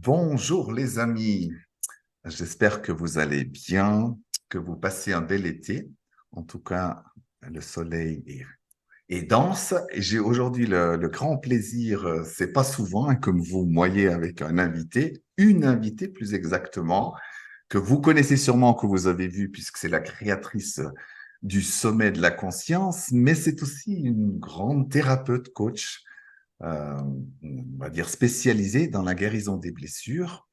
Bonjour les amis, j'espère que vous allez bien, que vous passez un bel été. En tout cas, le soleil est dense. Et j'ai aujourd'hui le grand plaisir, c'est pas souvent, hein, comme vous me voyez avec un invité, une invitée plus exactement, que vous connaissez sûrement, que vous avez vu, puisque c'est la créatrice du sommet de la conscience, mais c'est aussi une grande thérapeute coach, on va dire spécialisée dans la guérison des blessures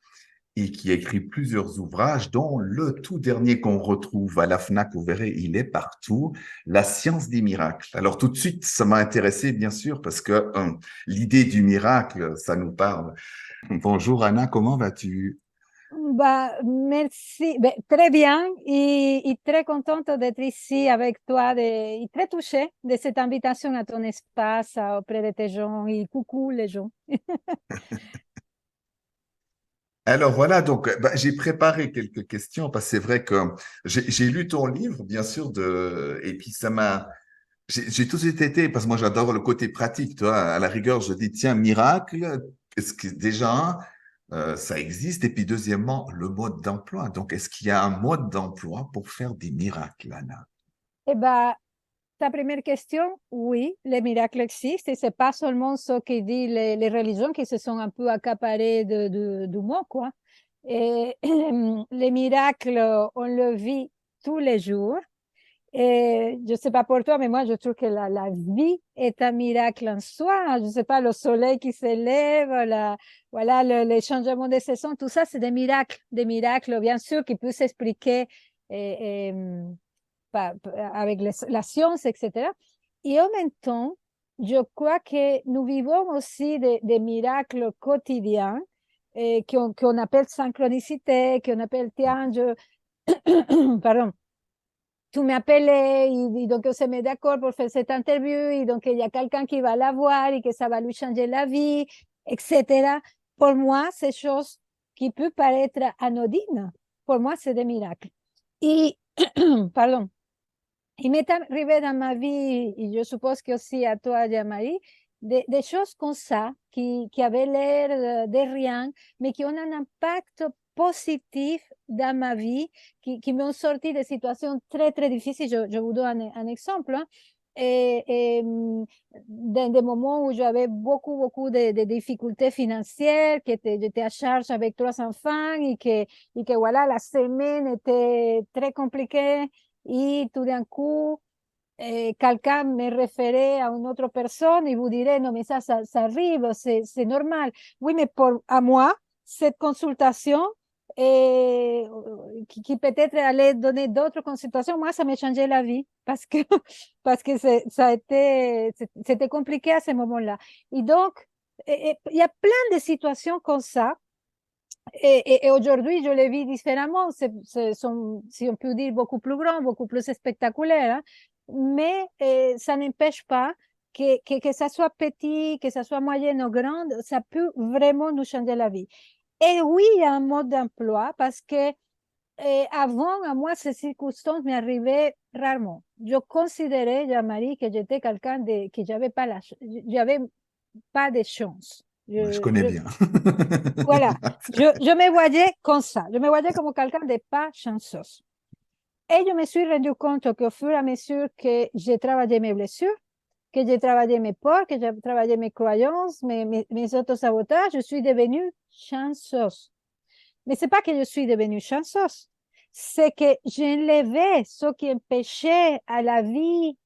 et qui a écrit plusieurs ouvrages, dont le tout dernier qu'on retrouve à la FNAC, vous verrez, il est partout, La science des miracles. Alors tout de suite, ça m'a intéressé, bien sûr, parce que l'idée du miracle, ça nous parle. Bonjour Anna, comment vas-tu? Bah, merci. Ben, très bien et très contente d'être ici avec toi et très touchée de cette invitation à ton espace auprès de tes gens et coucou les gens. Alors voilà, donc j'ai préparé quelques questions parce que c'est vrai que j'ai lu ton livre, bien sûr, et puis j'ai tout de suite été, parce que moi j'adore le côté pratique, tu vois, à la rigueur, je dis, tiens, miracle, est-ce que déjà ça existe? Et puis deuxièmement, le mode d'emploi. Donc, est-ce qu'il y a un mode d'emploi pour faire des miracles, Anna? Eh ben, ta première question, oui, les miracles existent et c'est pas seulement ce que disent les religions qui se sont un peu accaparées du mot, quoi. Et les miracles, on le vit tous les jours. Et je ne sais pas pour toi, mais moi, je trouve que la vie est un miracle en soi. Je ne sais pas, le soleil qui s'élève, voilà, les changements de saison, tout ça, c'est des miracles, bien sûr, qui peuvent s'expliquer et, avec la science, etc. Et en même temps, je crois que nous vivons aussi des miracles quotidiens qu'on appelle synchronicité, qu'on appelle, tiens, pardon, tu m'appelles et donc on se met d'accord pour faire cette interview et donc il y a quelqu'un qui va la voir et que ça va lui changer la vie, etc. Pour moi, ces choses qui peuvent paraître anodines, pour moi, c'est des miracles. Et, pardon, il m'est arrivé dans ma vie, et je suppose que aussi à toi, Jean-Marie, des choses comme ça, qui avaient l'air de rien, mais qui ont un impact positif dans ma vie, qui m'ont sorti de situations très, très difficiles. Je vous donne un exemple. Hein. Dans des moments où j'avais beaucoup, beaucoup de difficultés financières, j'étais à charge avec 3 enfants et que voilà, la semaine était très compliquée. Et tout d'un coup, quelqu'un me référait à une autre personne et vous direz, non, mais ça arrive, c'est normal. Oui, mais à moi, cette consultation, qui peut-être allait donner d'autres consultations, moi, ça m'a changé la vie parce que, parce que c'était compliqué à ce moment-là. Et donc, il y a plein de situations comme ça et aujourd'hui, je le vis différemment. Si on peut dire, beaucoup plus grand, beaucoup plus spectaculaire. Hein. Mais ça n'empêche pas que ça soit petit, que ça soit moyen ou grand, ça peut vraiment nous changer la vie. Et oui, il y a un mode d'emploi parce que avant, à moi, ces circonstances m'arrivaient rarement. Je considérais, Jean-Marie, que j'étais quelqu'un que j'avais pas de chance. Je connais bien. Voilà, je me voyais comme ça, je me voyais comme quelqu'un de pas chanceux. Et je me suis rendu compte qu'au fur et à mesure que j'ai travaillé mes blessures, que j'ai travaillé mes peurs, que j'ai travaillé mes croyances, mes autosabotages, je suis devenue chanceuse. Mais c'est pas que je suis devenue chanceuse, c'est que j'enlevais ce qui empêchait à la vie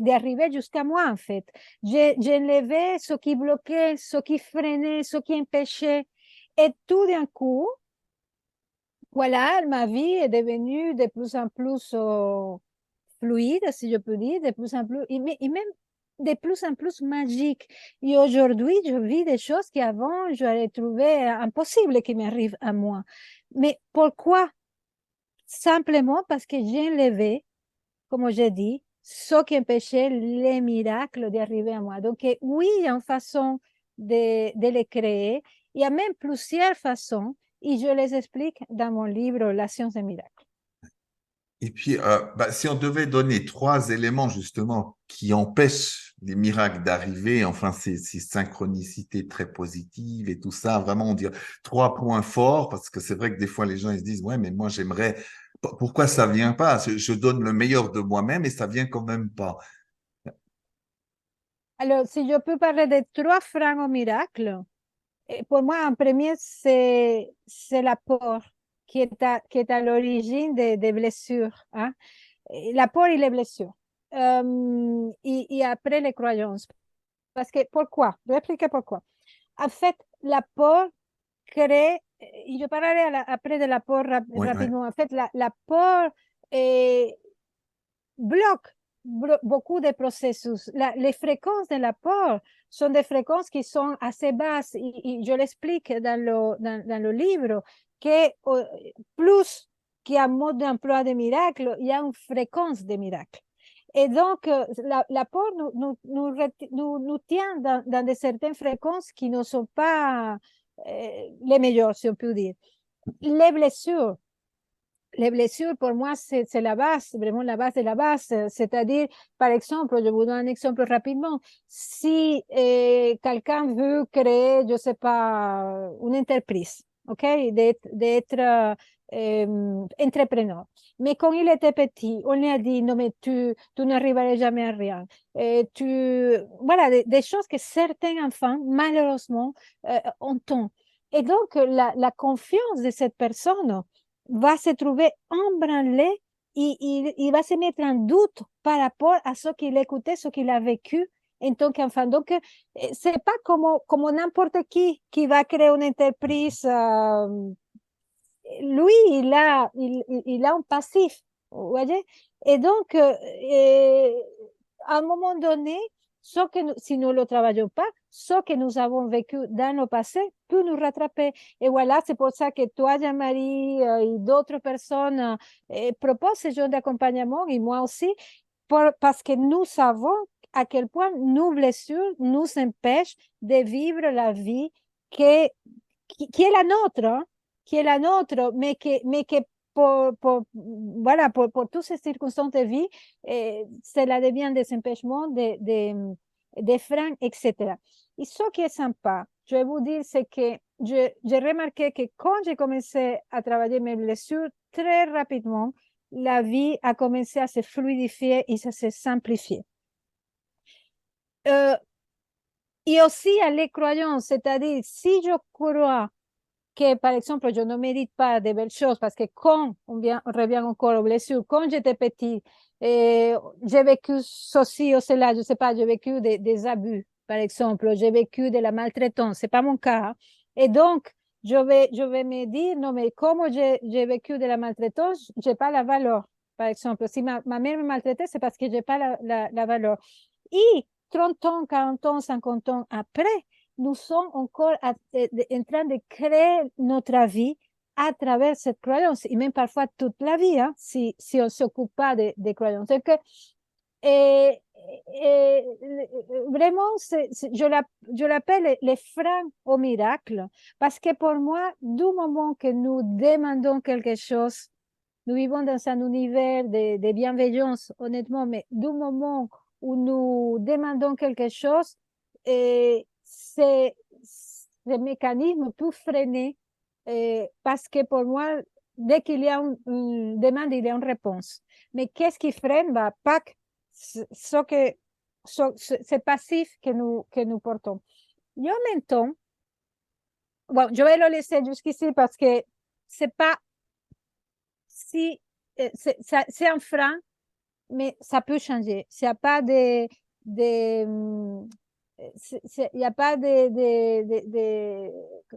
d'arriver jusqu'à moi, en fait. J'enlevais ce qui bloquait, ce qui freinait, ce qui empêchait. Et tout d'un coup, voilà, ma vie est devenue de plus en plus fluide, si je peux dire, de plus en plus, et même de plus en plus magique. Et aujourd'hui, je vis des choses qu'avant, j'aurais trouvé impossible qui m'arrivent à moi. Mais pourquoi? Simplement parce que j'ai enlevé, comme j'ai dit, ce qui empêchait les miracles d'arriver à moi. Donc, oui, il y a une façon de les créer. Il y a même plusieurs façons et je les explique dans mon livre La science des miracles. Et puis, si on devait donner trois éléments justement qui empêchent des miracles d'arriver, enfin, ces synchronicités très positives et tout ça, vraiment, on dirait 3 points forts, parce que c'est vrai que des fois, les gens, ils se disent, ouais, mais moi, j'aimerais, pourquoi ça vient pas? Je donne le meilleur de moi-même et ça vient quand même pas. Alors, si je peux parler de 3 freins au miracle, pour moi, en premier, c'est la peur qui est à l'origine des blessures. Hein? La peur et les blessures. Et après, les croyances. Parce que, pourquoi? Je vais expliquer pourquoi. En fait, la peur crée, et je parlerai après de la peur Oui, oui. rapidement. En fait, la peur bloque beaucoup de processus. Les fréquences de la peur sont des fréquences qui sont assez basses. Et je l'explique dans le livre que plus qu'il y a un mode d'emploi de miracle, il y a une fréquence de miracle. Et donc, la peur nous tient dans de certaines fréquences qui ne sont pas les meilleures, si on peut dire. Les blessures, pour moi, c'est la base, vraiment la base de la base. C'est-à-dire, par exemple, je vous donne un exemple rapidement. Si quelqu'un veut créer, je ne sais pas, une entreprise, OK, d'être entrepreneur. Mais quand il était petit, on lui a dit, non, mais tu n'arriveras jamais à rien. Voilà, des choses que certains enfants, malheureusement, entendent. Et donc, la confiance de cette personne va se trouver embranlé et il va se mettre en doute par rapport à ce qu'il écoutait, ce qu'il a vécu en tant qu'enfant. Donc, c'est pas comme n'importe qui va créer une entreprise. Lui, il a un passif, vous voyez? Et donc, à un moment donné, si nous ne le travaillons pas, ce que nous avons vécu dans le passé peut nous rattraper. Et voilà, c'est pour ça que toi, Jean-Marie, et d'autres personnes proposent ce genre d'accompagnement, et moi aussi, parce que nous savons à quel point nos blessures nous empêchent de vivre la vie qui est la nôtre, hein, qui est la nôtre, mais que voilà, pour toutes ces circonstances de vie, cela devient des empêchements, des freins, etc. Et ce qui est sympa, je vais vous dire, c'est que j'ai remarqué que quand j'ai commencé à travailler mes blessures, très rapidement, la vie a commencé à se fluidifier et à se simplifier. Et aussi à les croyances, c'est-à-dire si je crois que, par exemple, je ne mérite pas de belles choses parce que quand on revient encore aux blessures, quand j'étais petit, j'ai vécu ceci ou cela, je ne sais pas, j'ai vécu des abus, par exemple, j'ai vécu de la maltraitance, ce n'est pas mon cas. Hein. Et donc, je vais me dire, non, mais comme j'ai vécu de la maltraitance, je n'ai pas la valeur. Par exemple, si ma mère me maltraitait, c'est parce que je n'ai pas la valeur. Et 30 ans, 40 ans, 50 ans après, nous sommes encore en train de créer notre vie à travers cette croyance, et même parfois toute la vie, hein, si on ne s'occupe pas des croyances. Donc, et, vraiment, je l'appelle les freins au miracle, parce que pour moi, du moment que nous demandons quelque chose, nous vivons dans un univers de bienveillance, honnêtement, mais du moment où nous demandons quelque chose, et ce mécanisme peut freiner, parce que pour moi, dès qu'il y a une demande, il y a une réponse. Mais qu'est-ce qui freine? Bah, pas ce passif que nous portons. Et en même temps, bon, je vais le laisser jusqu'ici parce que c'est pas si c'est un frein, mais ça peut changer. S'il n'y a pas il y a pas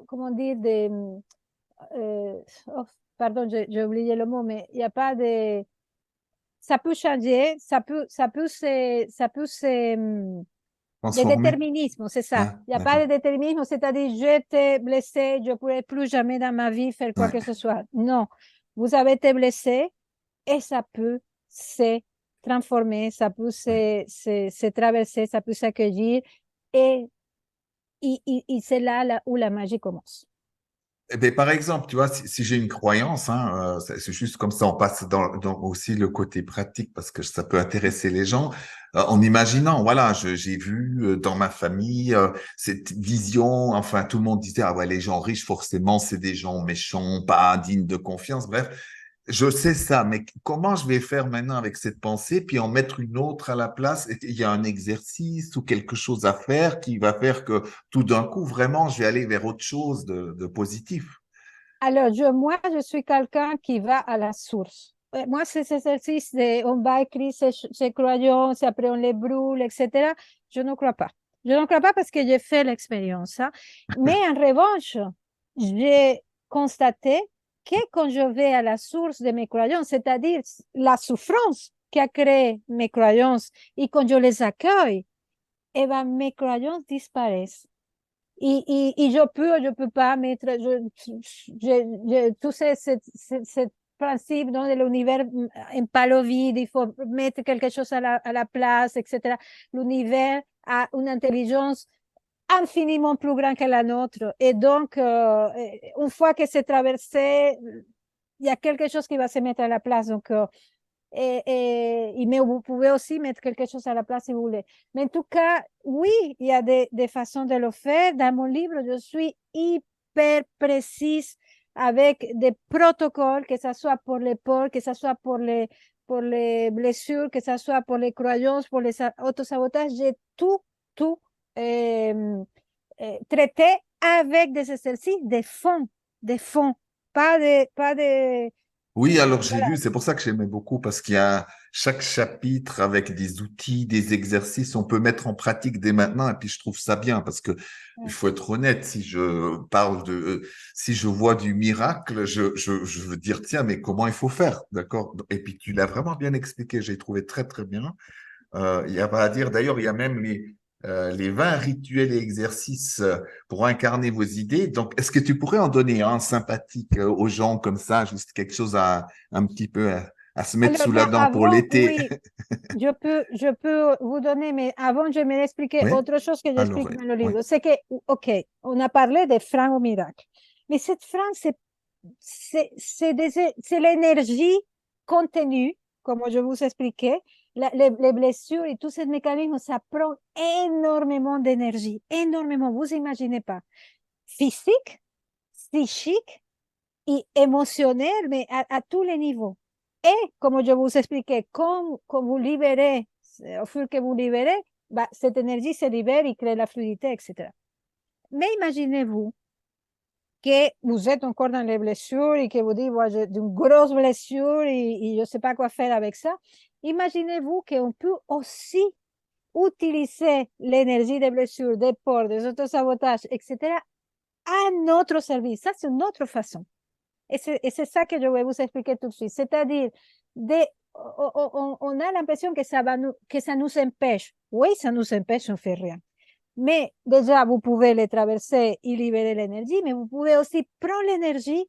comment dire, oh, pardon, j'ai oublié le mot, mais il n'y a pas ça peut changer, de Transformer. déterminisme, c'est ça. Ah, Il n'y a pas d'accord. de déterminisme, c'est-à-dire, je t'ai blessé, je ne pourrai plus jamais dans ma vie faire quoi Ouais. que ce soit. Non, vous avez été blessé et ça peut se transformer, ça peut se traverser, ça peut s'accueillir et c'est là où la magie commence. Eh ben, par exemple, tu vois, si j'ai une croyance, hein, c'est juste comme ça, on passe dans aussi le côté pratique parce que ça peut intéresser les gens. En imaginant, voilà, j'ai vu dans ma famille cette vision, enfin, tout le monde disait, ah ouais, les gens riches, forcément, c'est des gens méchants, pas dignes de confiance. Bref, je sais ça, mais comment je vais faire maintenant avec cette pensée, puis en mettre une autre à la place? Il y a un exercice ou quelque chose à faire qui va faire que tout d'un coup, vraiment, je vais aller vers autre chose de positif. Alors, moi, je suis quelqu'un qui va à la source. Moi, ces exercices de on va écrire ses croyances, et après on les brûle, etc., je ne crois pas. Je ne crois pas parce que j'ai fait l'expérience, hein. Mais en revanche, j'ai constaté que quand je vais à la source de mes croyances, c'est-à-dire la souffrance qui a créé mes croyances, et quand je les accueille, eh ben, mes croyances disparaissent. Et je peux pas mettre, tout ce principe dans de l'univers en palo vide, il faut mettre quelque chose à la place, etc. L'univers a une intelligence infiniment plus grande que la nôtre. Et donc, une fois que c'est traversé, il y a quelque chose qui va se mettre à la place. Donc, mais vous pouvez aussi mettre quelque chose à la place si vous voulez. Mais en tout cas, oui, il y a des façons de le faire. Dans mon livre, je suis hyper précise avec des protocoles, que ce soit pour les peurs, que ce soit pour les blessures, que ce soit pour les croyances, pour les autosabotages. J'ai tout traité avec des exercices de fond, pas de, Oui, alors j'ai voilà. vu, c'est pour ça que j'aimais beaucoup, parce qu'il y a chaque chapitre avec des outils, des exercices, on peut mettre en pratique dès maintenant, et puis je trouve ça bien, parce que il faut être honnête, si je parle si je vois du miracle, je veux dire, tiens, mais comment il faut faire, d'accord? Et puis tu l'as vraiment bien expliqué, j'ai trouvé très, très bien. Il y a pas à dire. D'ailleurs, il y a même les 20 rituels et exercices pour incarner vos idées. Donc, est-ce que tu pourrais en donner un sympathique aux gens comme ça, juste quelque chose un petit peu à se mettre Alors, sous la dent pour avant, l'été? oui, je peux vous donner, mais avant, je vais expliquer Oui? autre chose que Alors, j'explique oui. dans le Oui. livre. C'est que, OK, on a parlé des freins au miracle, mais cette frein, c'est l'énergie contenue, comme je vous expliquais, les blessures et tous ces mécanismes, ça prend énormément d'énergie, énormément, vous imaginez pas. Physique, psychique et émotionnel, mais à tous les niveaux. Et comme je vous expliquais, quand vous libérez, au fur que vous libérez, bah, cette énergie se libère et crée la fluidité, etc. Mais imaginez-vous que vous êtes encore dans les blessures et que vous dites, ouais, j'ai une grosse blessure et je ne sais pas quoi faire avec ça. Imaginez-vous qu'on peut aussi utiliser l'énergie des blessures, des peurs, des autosabotages, etc., à notre service. Ça, c'est une autre façon. Et c'est ça que je vais vous expliquer tout de suite. C'est-à-dire, on a l'impression que que ça nous empêche. Oui, ça nous empêche, on ne fait rien. Mais déjà, vous pouvez les traverser et libérer l'énergie, mais vous pouvez aussi prendre l'énergie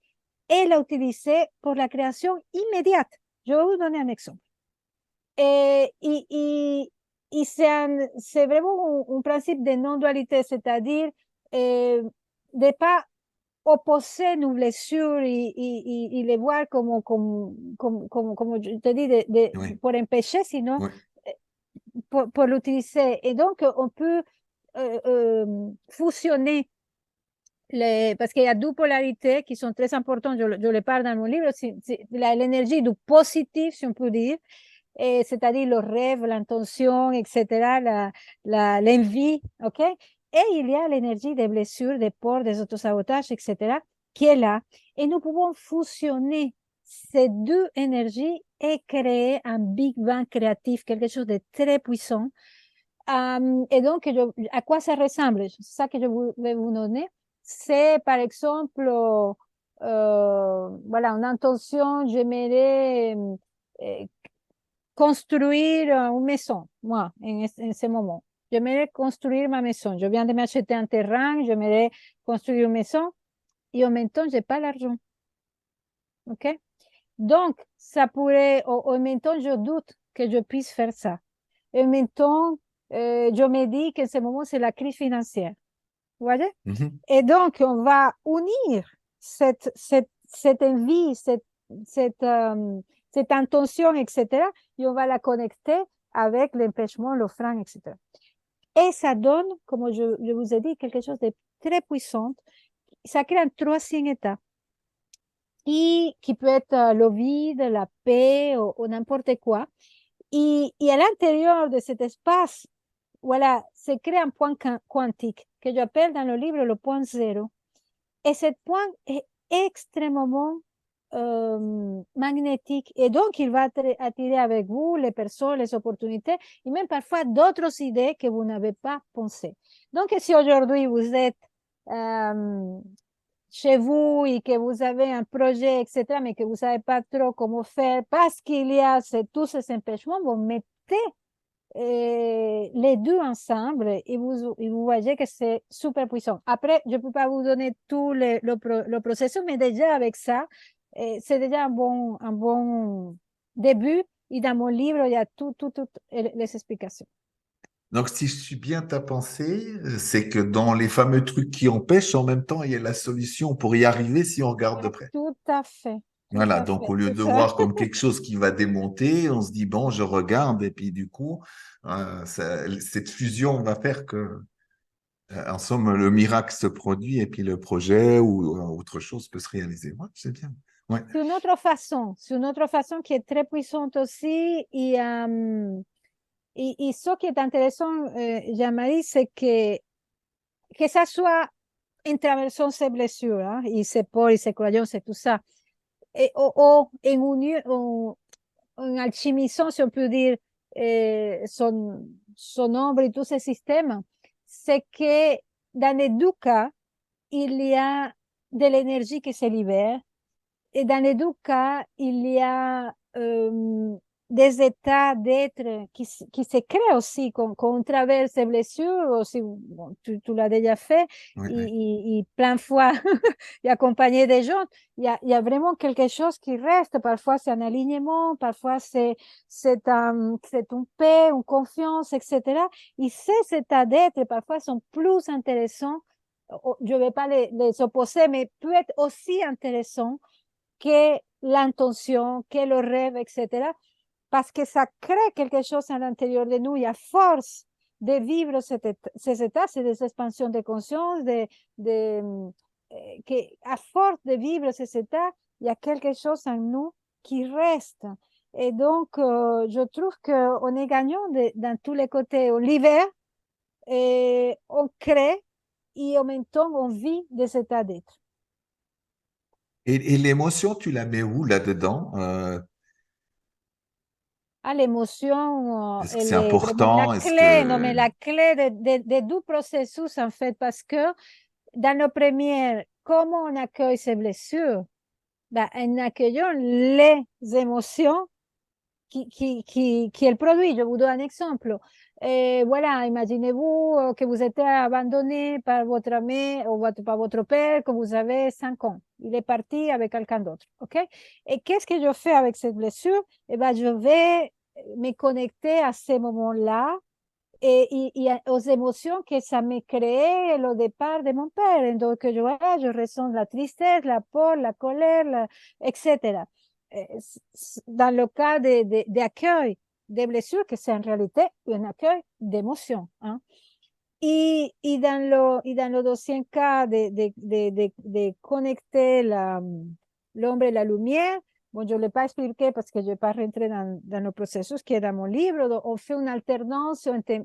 et la utiliser pour la création immédiate. Je vais vous donner un exemple. Et, et, et, et c'est vraiment un principe de non-dualité, c'est-à-dire de ne pas opposer nos blessures y les voir como je te dis, Oui. pour empêcher, sinon Oui. pour l'utiliser. Et donc, on peut fusionner parce qu'il y a deux polarités qui sont très importantes, je le parle dans mon livre, l'énergie du positif, si on peut dire, c'est-à-dire le rêve, l'intention, etc., l'envie, OK? Et il y a l'énergie des blessures, des peurs, des autosabotages, etc., qui est là. Et nous pouvons fusionner ces deux énergies et créer un Big Bang créatif, quelque chose de très puissant. Et donc, à quoi ça ressemble? C'est ça que vais vous donner. C'est, par exemple, voilà, une intention, j'aimerais construire une maison, moi, en ce moment. J'aimerais construire ma maison. Je viens de m'acheter un terrain, j'aimerais construire une maison et en même temps, je n'ai pas l'argent. OK? Donc, ça pourrait, en même temps, je doute que je puisse faire ça. Et en même temps, je me dis qu'en ce moment, c'est la crise financière. Vous voyez? Mhm. Et donc, on va unir cette envie, cette, cette intention, etc., et on va la connecter avec l'empêchement, l'offrande, etc. Et ça donne, comme je vous ai dit, quelque chose de très puissant. Ça crée un troisième état qui peut être le vide, la paix ou n'importe quoi. Et à l'intérieur de cet espace, voilà, se crée un point quantique que j'appelle dans le livre le point zéro. Et ce point est extrêmement magnétique. Et donc, il va attirer avec vous les personnes, les opportunités et même parfois d'autres idées que vous n'avez pas pensées. Donc, si aujourd'hui vous êtes chez vous et que vous avez un projet, etc., mais que vous ne savez pas trop comment faire parce qu'il y a tous ces empêchements, vous mettez les deux ensemble et vous voyez que c'est super puissant. Après, je ne peux pas vous donner tout le processus, mais déjà avec ça, c'est déjà un bon début. Et dans mon livre, il y a toutes les explications. Donc, si je suis bien ta pensée, c'est que dans les fameux trucs qui empêchent, en même temps, il y a la solution pour y arriver si on regarde de près. Tout à fait, tout Voilà, à donc fait, au lieu c'est de ça. voir comme quelque chose qui va démonter, on se dit, bon, je regarde, et puis du coup, cette fusion va faire que, en somme, le miracle se produit, et puis le projet ou autre chose peut se réaliser. Ouais, c'est bien. Ouais. C'est une autre façon qui est très puissante aussi. Et ce qui est intéressant, Jean-Marie, c'est que ça soit en traversant ces blessures, hein, et ces peurs et ces croyances et tout ça, et, en union, en alchimisant, si on peut dire, son ombre et tous ces systèmes, c'est que dans les deux cas, il y a de l'énergie qui se libère. Et dans les deux cas, il y a des états d'être qui se créent aussi quand on traverse ces blessures. Aussi, bon, tu l'as déjà fait, Ouais, ouais. et plein de fois, et accompagné des gens, il y a vraiment quelque chose qui reste. Parfois, c'est un alignement, parfois, c'est une paix, une confiance, etc. Et ces états d'être, parfois, sont plus intéressants. Je ne vais pas les opposer, mais peut être aussi intéressants que l'intention, que le rêve, etc. Parce que ça crée quelque chose à l'intérieur de nous et à force de vivre ces états, ces expansions de conscience, à force de vivre ces états, il y a quelque chose en nous qui reste. Et donc, je trouve qu'on est gagnant dans tous les côtés. On libère, et on crée et en même temps, on vit des états d'être. Et l'émotion, tu la mets où là-dedans? Ah, l'émotion, Est-ce que elle c'est est vraiment la important? Est-ce clé, non, que... mais la clé de deux processus, en fait, parce que dans nos premières, comment on accueille ces blessures? Ben, en accueillant les émotions qui elles produisent. Je vous donne un exemple. Et voilà, imaginez-vous que vous êtes abandonné par votre mère ou par votre père quand vous avez 5 ans. Il est parti avec quelqu'un d'autre. OK? Et qu'est-ce que je fais avec cette blessure? Eh ben, je vais me connecter à ces moments-là et aux émotions que ça me créait au départ de mon père. Donc, voilà, je ressens la tristesse, la peur, la colère, etc. Dans le cas d'accueil des blessures, que c'est en réalité un accueil d'émotions. Hein. Et dans le deuxième cas de connecter l'ombre et la lumière, bon, je ne l'ai pas expliqué parce que je ne vais pas rentrer dans le processus qui est dans mon livre. Donc, on fait une alternance entre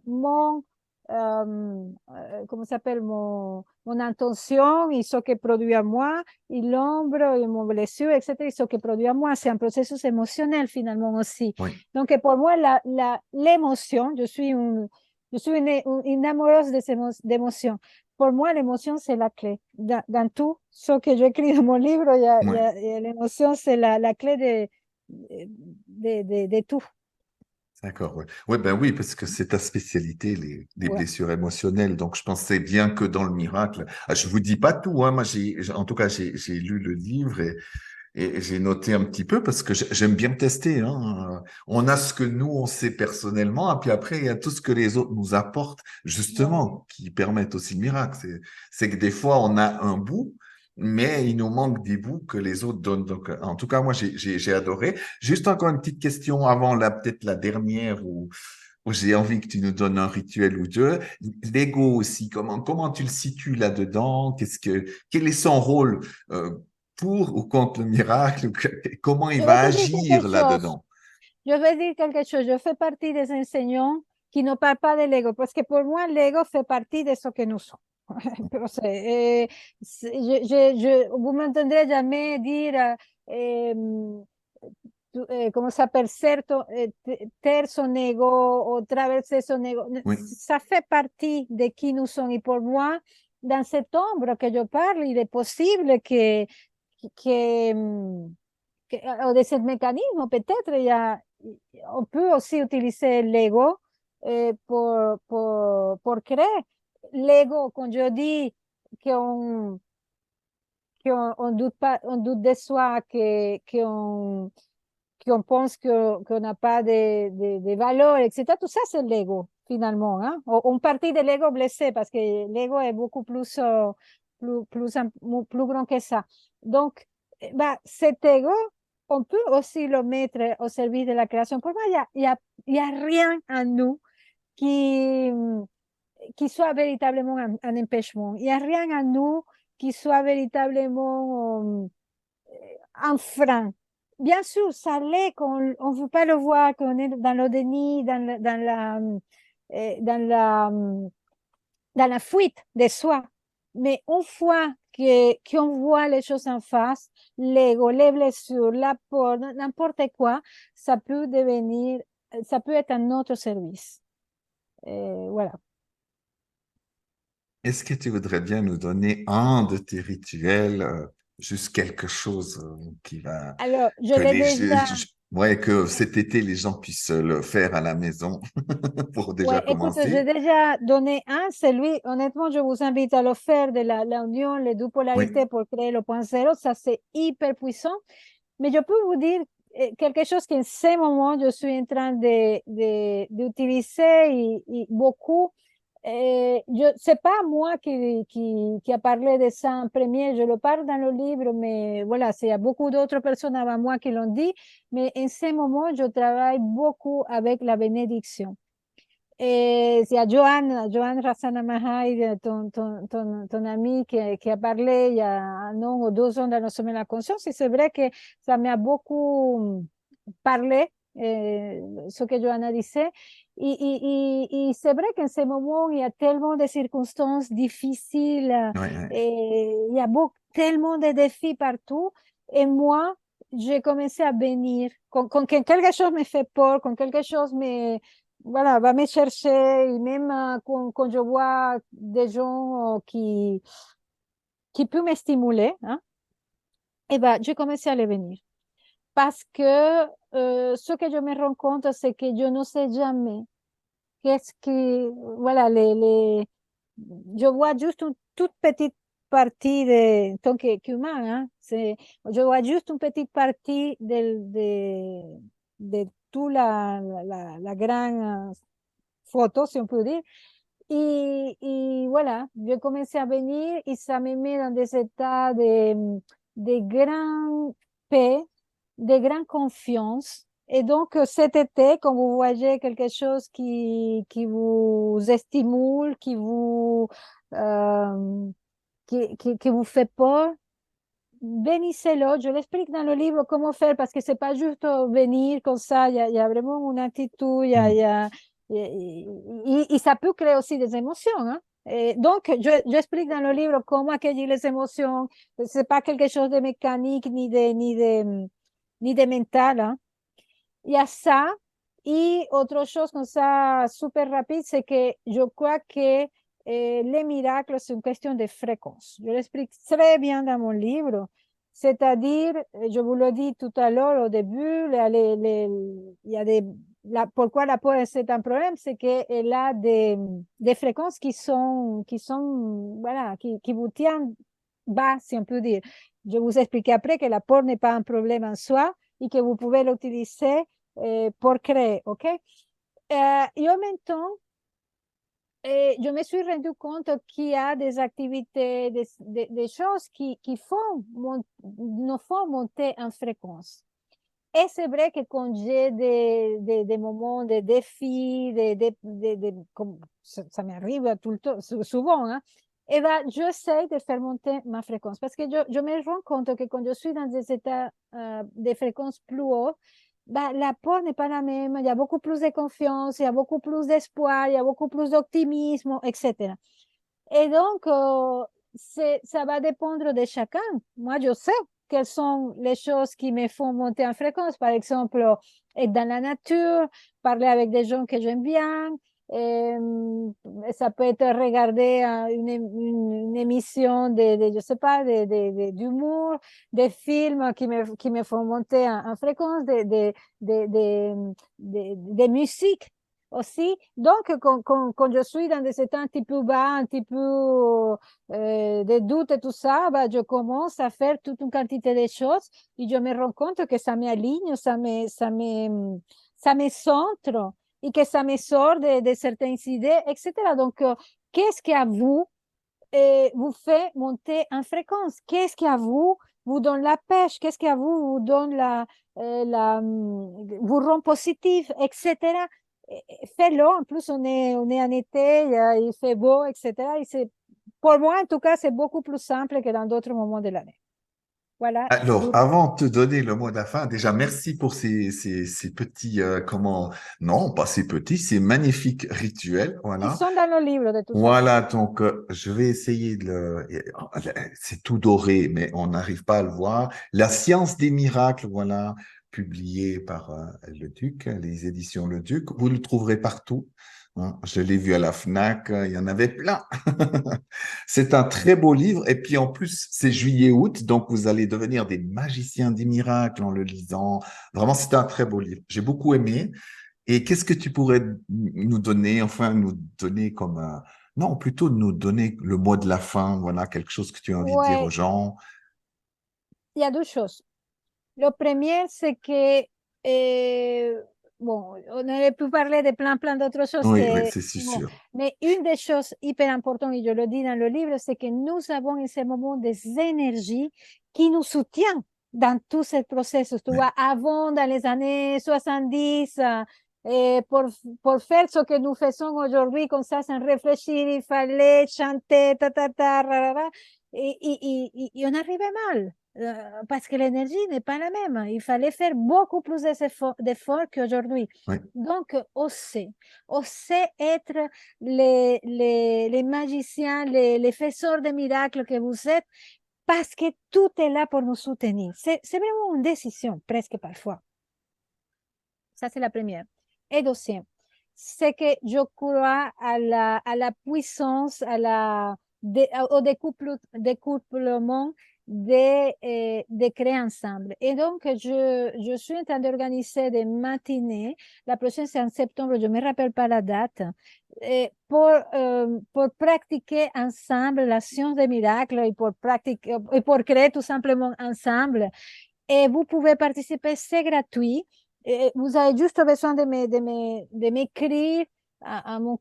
comment s'appelle, mon intention et ce que produit à moi, et l'ombre et mon blessure, etc., et ce que produit à moi. C'est un processus émotionnel finalement aussi. Oui. Donc, pour moi, l'émotion, je suis une amoureuse d'émotions. Pour moi, l'émotion, c'est la clé. Dans tout ce que j'écris dans mon livre, Ouais. l'émotion, c'est la clé de tout. D'accord, ouais. Ouais, ben oui, parce que c'est ta spécialité, les Ouais. blessures émotionnelles. Donc, je pensais bien que dans le miracle, je vous dis pas tout, hein. Moi, en tout cas, j'ai lu le livre et j'ai noté un petit peu parce que j'aime bien tester, hein. On a ce que nous, on sait personnellement, et puis après, il y a tout ce que les autres nous apportent, Ouais. justement, qui permettent aussi le miracle. C'est que des fois, on a un bout, mais il nous manque des bouts que les autres donnent. Donc, en tout cas, moi, j'ai adoré. Juste encore une petite question avant peut-être la dernière où j'ai envie que tu nous donnes un rituel ou deux. L'ego aussi, comment tu le situes là-dedans? Quel est son rôle pour ou contre le miracle? Comment il Je va vais te dire quelque agir chose. là-dedans? Je vais dire quelque chose. Je fais partie des enseignants qui ne parlent pas de l'ego, parce que pour moi, l'ego fait partie de ce que nous sommes. Pero vous m'entendrez jamais dire, comment ça s'appelle, taire son ego ou traverser son ego. Oui. Ça fait partie de qui nous sommes. Et pour moi, dans cette ombre que je parle, il est possible que, ou de ce mécanisme, peut-être, on peut aussi utiliser l'ego pour créer. L'ego, quand je dis qu'on on doute pas, on doute de soi, qu'on pense qu'on n'a pas de valeur, etc. Tout ça, c'est l'ego, finalement. Hein? On partit de l'ego blessé, parce que l'ego est beaucoup plus grand que ça. Donc, bah, cet ego, on peut aussi le mettre au service de la création. Pour moi, il y a rien en nous qui, qui soit véritablement un empêchement. Il n'y a rien en nous qui soit véritablement un frein. Bien sûr, ça l'est qu'on ne veut pas le voir, qu'on est dans le déni, dans dans la fuite de soi. Mais une fois qu'on voit les choses en face, l'ego, les blessures, la peur, n'importe quoi, ça peut devenir, ça peut être un autre service. Voilà. Est-ce que tu voudrais bien nous donner un de tes rituels, juste quelque chose qui va, Alors, je que l'ai les, déjà. ouais, que cet été les gens puissent le faire à la maison pour déjà Ouais, écoute, j'ai commencer? déjà donné un, c'est lui. Honnêtement, je vous invite à le faire de la union, les deux Oui, polarités pour créer le point zéro. Ça, c'est hyper puissant. Mais je peux vous dire quelque chose qu'en ce moment, je suis en train d'utiliser beaucoup. C'est pas moi qui a parlé de ça en premier, je le parle dans le livre, mais voilà, il y a beaucoup d'autres personnes avant moi qui l'ont dit. Mais en ce moment, je travaille beaucoup avec la bénédiction. Il y a Johan Rassana Mahai, ton ami qui a parlé il y a un an ou 2 ans dans le sommet de la conscience. Et c'est vrai que ça m'a beaucoup parlé, ce que Johanna disait. Et c'est vrai qu'en ce moment, il y a tellement de circonstances difficiles, ouais, ouais. et il y a tellement de défis partout. Et moi, j'ai commencé à bénir. Quand quelque chose me fait peur, quand quelque chose voilà, va me chercher, et même quand je vois des gens qui peuvent me stimuler, hein, et ben, j'ai commencé à les venir. Parce que ce que je me rends compte, c'est que je ne sais jamais qu'est-ce qui, voilà, je vois juste une toute petite partie en tant qu'humain, hein, je vois juste une petite partie de toute la grande photo, si on peut dire. Et voilà, j'ai commencé à venir et ça me met dans des états de grande paix, de grande confiance. Et donc, cet été, quand vous voyez quelque chose qui vous stimule, euh, qui vous fait peur, bénissez-le. Je l'explique dans le livre comment faire, parce que c'est pas juste venir comme ça. Il y a vraiment une attitude, Hmm. et ça peut créer aussi des émotions. Hein. Et donc, j'explique dans le livre comment accueillir les émotions. C'est pas quelque chose de mécanique ni de mental. Hein. Il y a ça. Et autre chose comme ça, super rapide, c'est que je crois que les miracles, c'est une question de fréquence. Je l'explique très bien dans mon livre. C'est-à-dire, je vous le dis tout à l'heure au début, il y a pourquoi la peur c'est un problème, c'est qu'elle a des fréquences voilà, qui vous tiennent bas, si on peut dire. Je vous explique après que la peur n'est pas un problème en soi et que vous pouvez l'utiliser pour créer, OK? Et en même temps, Et je me suis rendu compte qu'il y a des activités, des choses qui font nous font monter en fréquence. Et c'est vrai que quand j'ai des moments de défis, comme ça m'arrive tout le temps, souvent, hein, et ben, j'essaie de faire monter ma fréquence parce que je me rends compte que quand je suis dans des états de fréquence plus haut, ben, la peur n'est pas la même, il y a beaucoup plus de confiance, il y a beaucoup plus d'espoir, il y a beaucoup plus d'optimisme, etc. Et donc, ça va dépendre de chacun. Moi, je sais quelles sont les choses qui me font monter en fréquence. Par exemple, être dans la nature, parler avec des gens que j'aime bien. Ça peut être regarder une émission je sais pas, d'humour, des films qui me font monter en fréquence, des musiques aussi. Donc, quand je suis dans des états un petit peu bas, un petit peu de doute et tout ça, bah, je commence à faire toute une quantité de choses et je me rends compte que ça m'aligne, ça me centre et que ça me sort de certaines idées, etc. Donc, qu'est-ce qui à vous vous fait monter en fréquence? Qu'est-ce qui à vous donne la pêche? Qu'est-ce qui à vous donne vous rend positif, etc. Fais-le. En plus, on est en été, il fait beau, etc. Pour moi, en tout cas, c'est beaucoup plus simple que dans d'autres moments de l'année. Voilà. Alors, avant de te donner le mot de la fin, déjà, merci pour ces petits, non, pas ces petits, ces magnifiques rituels, Ils voilà. sont dans le livre, de toute façon. Voilà, donc je vais essayer c'est tout doré, mais on n'arrive pas à le voir. La science des miracles, voilà, publié par Le Duc, les éditions Le Duc. Vous le trouverez partout, hein. Je l'ai vu à la Fnac, il y en avait plein. C'est un très beau livre, et puis en plus, c'est juillet-août, donc vous allez devenir des magiciens des miracles en le lisant. Vraiment, c'est un très beau livre. J'ai beaucoup aimé. Et qu'est-ce que tu pourrais nous donner, enfin nous donner comme non, plutôt nous donner le mot de la fin, voilà, quelque chose que tu as envie de dire aux Ouais, gens. il y a deux choses. Le premier, c'est que, bon, on aurait pu parler de plein d'autres choses Oui, oui, que, c'est bon, sûr. mais une des choses hyper importantes, et je le dis dans le livre, c'est que nous avons en ce moment des énergies qui nous soutiennent dans tout ce processus. Tu Oui, vois, avant, dans les années 70, pour faire ce que nous faisons aujourd'hui, comme ça, sans réfléchir, il fallait chanter, ra, et on arrivait mal. Parce que l'énergie n'est pas la même. Il fallait faire beaucoup plus d'efforts qu'aujourd'hui. oui. Donc, oser être les magiciens, les faiseurs de miracles que vous êtes, parce que tout est là pour nous soutenir. C'est vraiment une décision, presque parfois. Ça, c'est la première. Et deuxième, c'est que je crois à la puissance, au découplement de créer ensemble. Et donc, je suis en train d'organiser des matinées. La prochaine, c'est en septembre, je ne me rappelle pas la date, pour pratiquer ensemble la science des miracles et pour créer tout simplement ensemble. Et vous pouvez participer, c'est gratuit. Et vous avez juste besoin de m'écrire à mon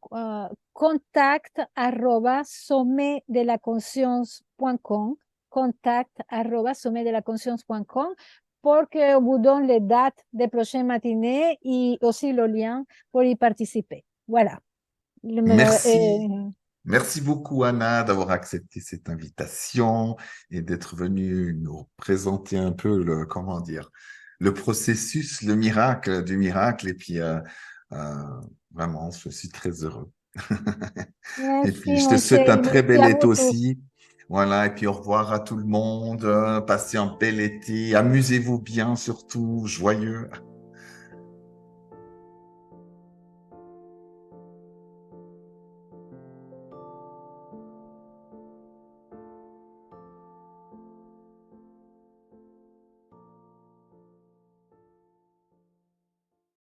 contact arroba sommetdelaconscience.com, contact arroba sommetdelaconscience.com, pour que vous donne les dates des prochaines matinées et aussi le lien pour y participer. Voilà. Merci. Merci beaucoup, Anna, d'avoir accepté cette invitation et d'être venue nous présenter un peu comment dire, le processus, le miracle du miracle. Et puis, euh, vraiment, je suis très heureux. Et puis, Merci, je te mon souhaite un chéri. très Merci bel à été vous tous. aussi. Voilà, et puis au revoir à tout le monde. Passez un bel été. Amusez-vous bien, surtout, joyeux.